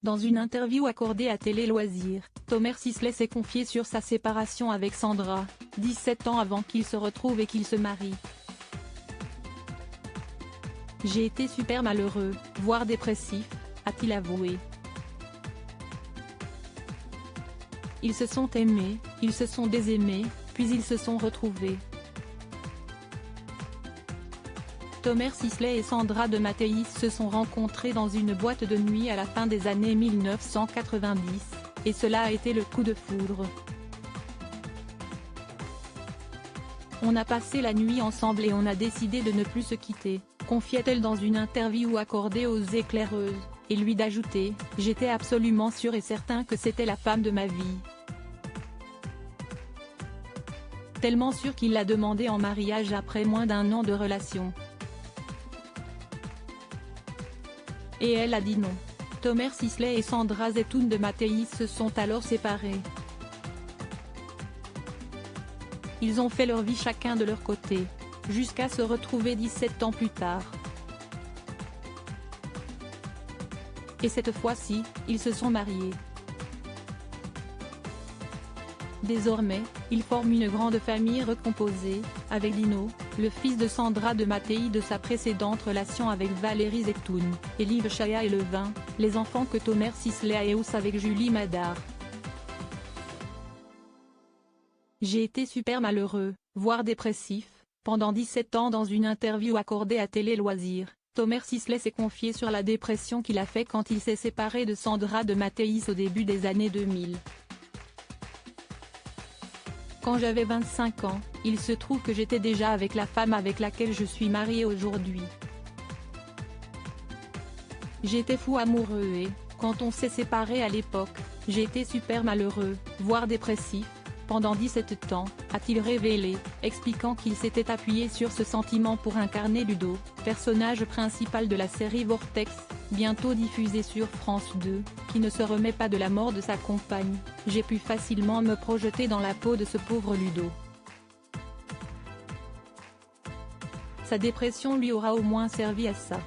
Dans une interview accordée à Télé Loisirs, Thomer Sisley s'est confié sur sa séparation avec Sandra, 17 ans avant qu'ils se retrouvent et qu'ils se marient. « J'ai été super malheureux, voire dépressif », a-t-il avoué. Ils se sont aimés, ils se sont désaimés, puis ils se sont retrouvés. Thomer Sisley et Sandra de Mattéis se sont rencontrés dans une boîte de nuit à la fin des années 1990, et cela a été le coup de foudre. On a passé la nuit ensemble et on a décidé de ne plus se quitter, confiait-elle dans une interview accordée aux éclaireuses, et lui d'ajouter « J'étais absolument sûr et certain que c'était la femme de ma vie. Tellement sûr qu'il l'a demandé en mariage après moins d'1 an de relation. Et elle a dit non. » Thomer Sisley et Sandra Zetoun de Mattéis se sont alors séparés. Ils ont fait leur vie chacun de leur côté, jusqu'à se retrouver 17 ans plus tard. Et cette fois-ci, ils se sont mariés. Désormais, ils forment une grande famille recomposée, avec Dino, le fils de Sandra de Mattéis de sa précédente relation avec Valérie Zetoun, et Liv Chaya et Levin, les enfants que Thomer Sisley a eus avec Julie Madar. J'ai été super malheureux, voire dépressif, pendant 17 ans. Dans une interview accordée à Télé Loisirs, Thomer Sisley s'est confié sur la dépression qu'il a fait quand il s'est séparé de Sandra de Mattéis au début des années 2000. Quand j'avais 25 ans, il se trouve que j'étais déjà avec la femme avec laquelle je suis marié aujourd'hui. J'étais fou amoureux et, quand on s'est séparés à l'époque, j'ai été super malheureux, voire dépressif, pendant 17 ans, a-t-il révélé, expliquant qu'il s'était appuyé sur ce sentiment pour incarner Ludo, personnage principal de la série Vortex, bientôt diffusée sur France 2, qui ne se remet pas de la mort de sa compagne. J'ai pu facilement me projeter dans la peau de ce pauvre Ludo. Sa dépression lui aura au moins servi à ça.